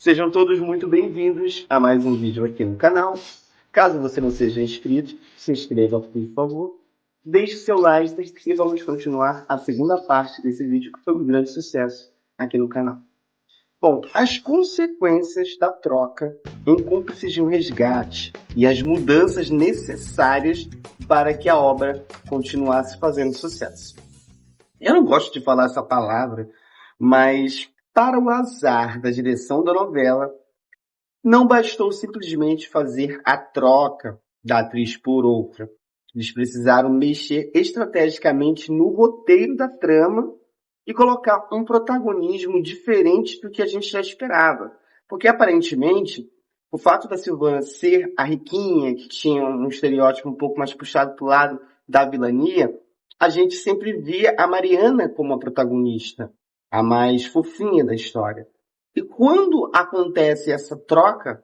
Sejam todos muito bem-vindos a mais um vídeo aqui no canal. Caso você não seja inscrito, se inscreva, por favor. Deixe seu like e vamos continuar a segunda parte desse vídeo que foi um grande sucesso aqui no canal. Bom, as consequências da troca em Cúmplices de um Resgate e as mudanças necessárias para que a obra continuasse fazendo sucesso. Eu não gosto de falar essa palavra, mas para o azar da direção da novela, não bastou simplesmente fazer a troca da atriz por outra. Eles precisaram mexer estrategicamente no roteiro da trama e colocar um protagonismo diferente do que a gente já esperava. Porque, aparentemente, o fato da Silvana ser a riquinha, que tinha um estereótipo um pouco mais puxado para o lado da vilania, a gente sempre via a Mariana como a protagonista, a mais fofinha da história. E quando acontece essa troca,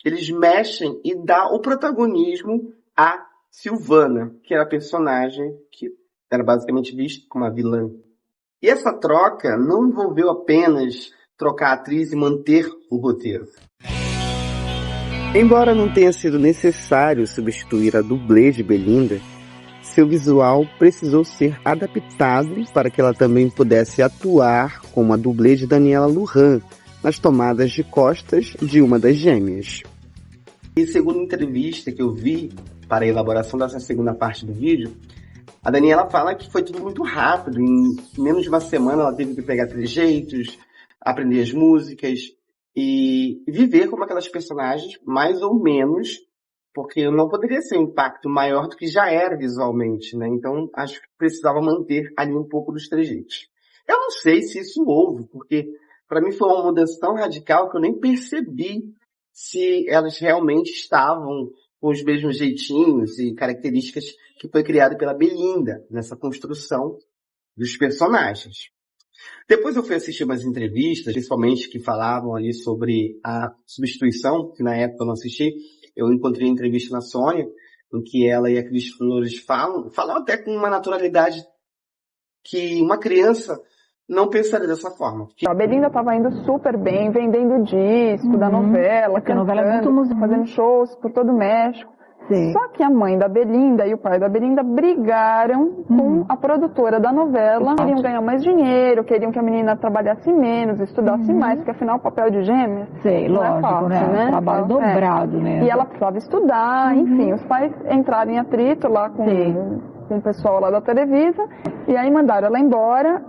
eles mexem e dão o protagonismo a Silvana, que era a personagem que era basicamente vista como a vilã. E essa troca não envolveu apenas trocar a atriz e manter o roteiro. Embora não tenha sido necessário substituir a dublê de Belinda, seu visual precisou ser adaptado para que ela também pudesse atuar como a dublê de Daniela Lujan nas tomadas de costas de uma das gêmeas. E segundo entrevista que eu vi para a elaboração dessa segunda parte do vídeo, a Daniela fala que foi tudo muito rápido. Em menos de uma semana ela teve que pegar trejeitos, aprender as músicas e viver como aquelas personagens, mais ou menos, porque não poderia ser um impacto maior do que já era visualmente, né? Então, acho que precisava manter ali um pouco dos trejeitos. Eu não sei se isso houve, porque para mim foi uma mudança tão radical que eu nem percebi se elas realmente estavam com os mesmos jeitinhos e características que foi criada pela Belinda nessa construção dos personagens. Depois eu fui assistir umas entrevistas, principalmente que falavam ali sobre a substituição, que na época eu não assisti. Eu encontrei uma entrevista na Sônia, em que ela e a Cris Flores falam até com uma naturalidade que uma criança não pensaria dessa forma. A Belinda estava indo super bem, vendendo disco da novela, porque a novela é muito musical, fazendo shows por todo o México. Sim. Só que a mãe da Belinda e o pai da Belinda brigaram com a produtora da novela. Queriam ganhar mais dinheiro, queriam que a menina trabalhasse menos, estudasse mais, porque afinal o papel de gêmea não é fácil, né? Trabalho dobrado, né? E ela precisava estudar, enfim, os pais entraram em atrito lá com o pessoal lá da Televisa, e aí mandaram ela embora.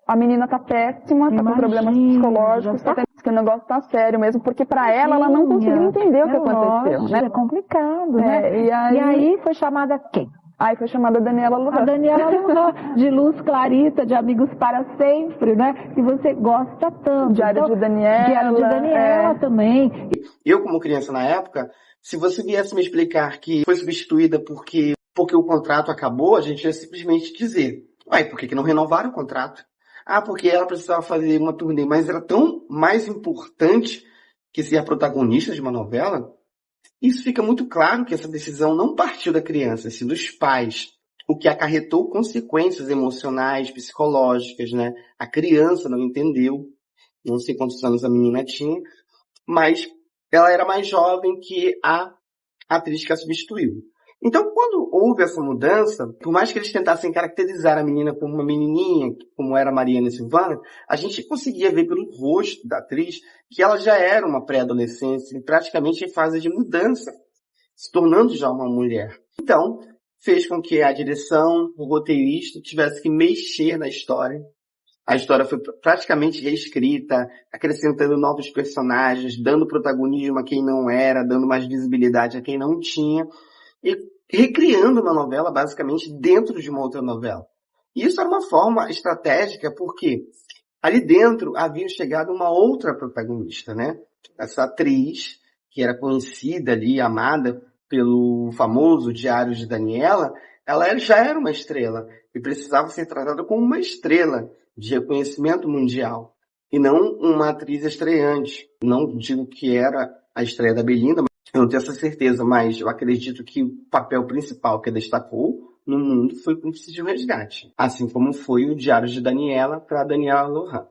A menina tá péssima, tá com problemas psicológicos, tá que o negócio tá sério mesmo, porque pra ela não conseguiu entender o que aconteceu, né? É complicado, né? E aí foi chamada quem? Aí foi chamada Daniela Lujan. A Daniela Lujan, de Luz Clarita, de Amigos para Sempre, né? Que você gosta tanto. Diário de Daniela. Diário de Daniela também. Eu, como criança na época, se você viesse me explicar que foi substituída porque o contrato acabou, a gente ia simplesmente dizer, uai, por que não renovaram o contrato? Ah, porque ela precisava fazer uma turnê, mas era tão mais importante que ser a protagonista de uma novela. Isso fica muito claro que essa decisão não partiu da criança, sim dos pais, o que acarretou consequências emocionais, psicológicas, né? A criança não entendeu, não sei quantos anos a menina tinha, mas ela era mais jovem que a atriz que a substituiu. Então, quando houve essa mudança, por mais que eles tentassem caracterizar a menina como uma menininha, como era a Mariana e Silvana, a gente conseguia ver pelo rosto da atriz que ela já era uma pré-adolescência, praticamente em fase de mudança, se tornando já uma mulher. Então, fez com que a direção, o roteirista, tivesse que mexer na história. A história foi praticamente reescrita, acrescentando novos personagens, dando protagonismo a quem não era, dando mais visibilidade a quem não tinha, e recriando uma novela basicamente dentro de uma outra novela. E isso era uma forma estratégica porque ali dentro havia chegado uma outra protagonista, né? Essa atriz, que era conhecida ali, amada pelo famoso Diário de Daniela, ela já era uma estrela e precisava ser tratada como uma estrela de reconhecimento mundial e não uma atriz estreante. Não digo que era a estreia da Belinda, eu não tenho essa certeza, mas eu acredito que o papel principal que destacou no mundo foi Cúmplices de um Resgate, assim como foi o Diário de Daniela para Daniela Lujan.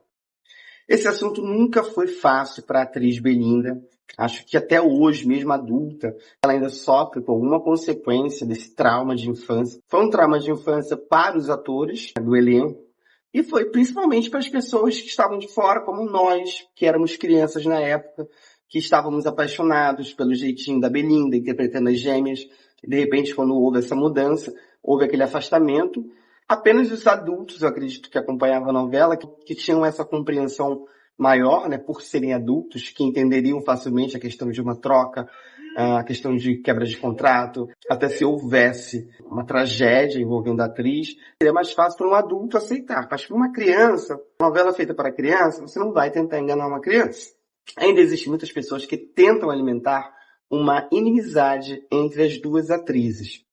Esse assunto nunca foi fácil para a atriz Belinda. Acho que até hoje, mesmo adulta, ela ainda sofre com alguma consequência desse trauma de infância. Foi um trauma de infância para os atores do elenco e foi principalmente para as pessoas que estavam de fora, como nós, que éramos crianças na época, que estávamos apaixonados pelo jeitinho da Belinda, interpretando as gêmeas. E, de repente, quando houve essa mudança, houve aquele afastamento. Apenas os adultos, eu acredito, que acompanhavam a novela, que tinham essa compreensão maior, né, por serem adultos, que entenderiam facilmente a questão de uma troca, a questão de quebra de contrato, até se houvesse uma tragédia envolvendo a atriz, seria mais fácil para um adulto aceitar. Mas para uma criança, uma novela feita para criança, você não vai tentar enganar uma criança. Ainda existem muitas pessoas que tentam alimentar uma inimizade entre as duas atrizes.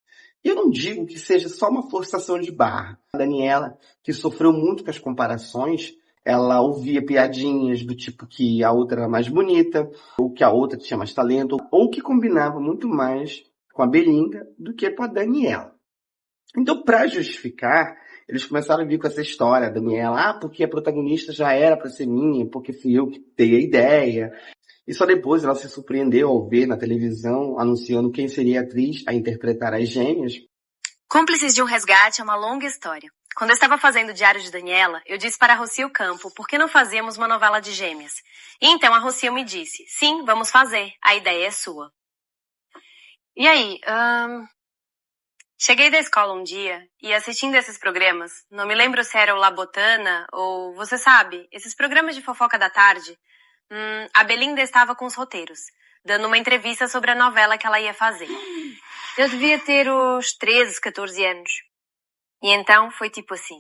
E eu não digo que seja só uma forçação de barra. A Daniela, que sofreu muito com as comparações, ela ouvia piadinhas do tipo que a outra era mais bonita, ou que a outra tinha mais talento, ou que combinava muito mais com a Belinda do que com a Daniela. Então, para justificar, eles começaram a vir com essa história, a Daniela, porque a protagonista já era para ser minha, porque fui eu que dei a ideia. E só depois ela se surpreendeu ao ver na televisão, anunciando quem seria a atriz a interpretar as gêmeas. Cúmplices de um Resgate é uma longa história. Quando eu estava fazendo o Diário de Daniela, eu disse para a Rocio Campo por que não fazíamos uma novela de gêmeas. E então a Rocio me disse, sim, vamos fazer, a ideia é sua. E aí, cheguei da escola um dia e assistindo esses programas, não me lembro se era o La Botana ou, você sabe, esses programas de fofoca da tarde, a Belinda estava com os roteiros, dando uma entrevista sobre a novela que ela ia fazer. Eu devia ter uns 13, 14 anos. E então foi tipo assim.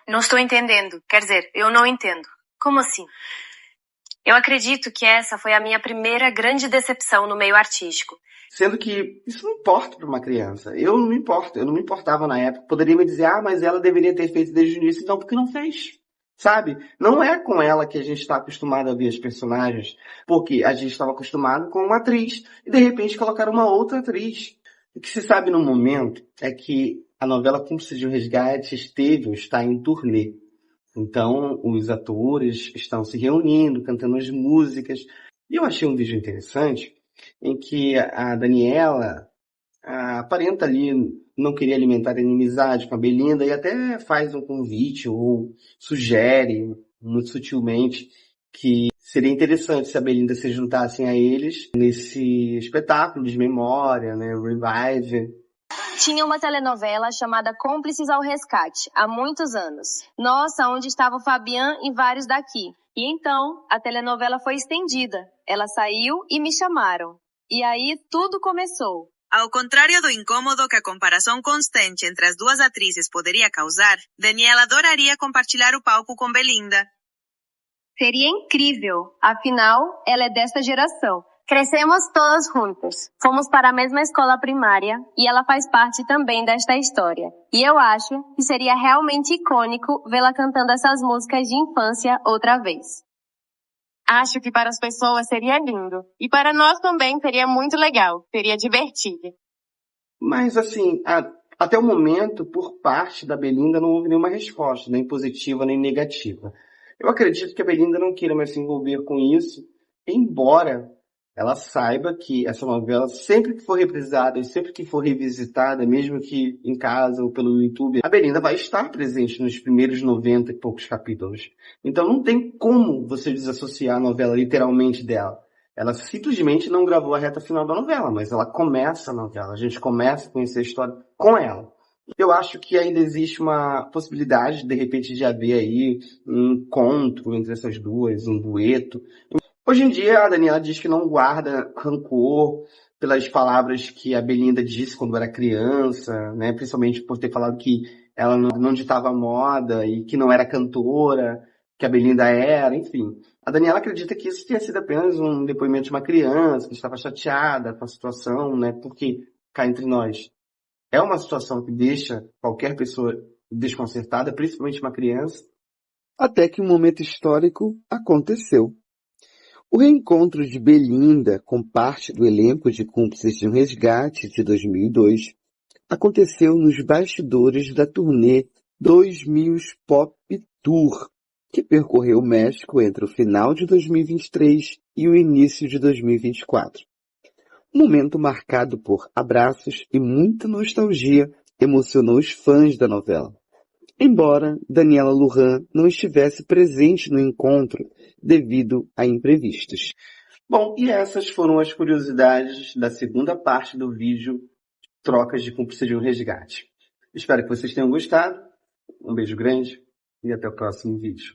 Não estou entendendo. Quer dizer, eu não entendo. Como assim? Eu acredito que essa foi a minha primeira grande decepção no meio artístico. Sendo que isso não importa para uma criança. Eu não me importava na época. Poderia me dizer, mas ela deveria ter feito desde o início. Não, porque não fez. Sabe? Não é com ela que a gente está acostumado a ver os personagens. Porque a gente estava acostumado com uma atriz. E de repente colocaram uma outra atriz. O que se sabe no momento é que a novela Cúmplices de um Resgate está em turnê. Então, os atores estão se reunindo, cantando as músicas. E eu achei um vídeo interessante em que a Daniela aparenta ali não querer alimentar a inimizade com a Belinda e até faz um convite ou sugere, muito sutilmente, que seria interessante se a Belinda se juntasse a eles nesse espetáculo de memória, né, Revive. Tinha uma telenovela chamada Cúmplices ao Resgate, há muitos anos. Nossa, onde estava o Fabian e vários daqui. E então, a telenovela foi estendida. Ela saiu e me chamaram. E aí, tudo começou. Ao contrário do incômodo que a comparação constante entre as duas atrizes poderia causar, Daniela adoraria compartilhar o palco com Belinda. Seria incrível. Afinal, ela é desta geração. Crescemos todas juntas. Fomos para a mesma escola primária e ela faz parte também desta história. E eu acho que seria realmente icônico vê-la cantando essas músicas de infância outra vez. Acho que para as pessoas seria lindo. E para nós também seria muito legal. Seria divertido. Mas assim, até o momento, por parte da Belinda, não houve nenhuma resposta, nem positiva nem negativa. Eu acredito que a Belinda não queira mais se envolver com isso, embora ela saiba que essa novela, sempre que for reprisada e sempre que for revisitada, mesmo que em casa ou pelo YouTube, a Belinda vai estar presente nos primeiros 90 e poucos capítulos. Então não tem como você desassociar a novela literalmente dela. Ela simplesmente não gravou a reta final da novela, mas ela começa a novela. A gente começa a conhecer a história com ela. Eu acho que ainda existe uma possibilidade, de repente, de haver aí um encontro entre essas duas, um dueto. Hoje em dia, a Daniela diz que não guarda rancor pelas palavras que a Belinda disse quando era criança, né? Principalmente por ter falado que ela não ditava moda e que não era cantora, que a Belinda era, enfim. A Daniela acredita que isso tenha sido apenas um depoimento de uma criança que estava chateada com a situação, né? Porque, cá entre nós, é uma situação que deixa qualquer pessoa desconcertada, principalmente uma criança. Até que um momento histórico aconteceu. O reencontro de Belinda com parte do elenco de Cúmplices de um Resgate de 2002 aconteceu nos bastidores da turnê 2000 Pop Tour. que percorreu o México entre o final de 2023 e o início de 2024. Um momento marcado por abraços e muita nostalgia emocionou os fãs da novela. Embora Daniela Lujan não estivesse presente no encontro devido a imprevistos. Bom, e essas foram as curiosidades da segunda parte do vídeo Trocas de Cúmplice de um Resgate. Espero que vocês tenham gostado. Um beijo grande e até o próximo vídeo.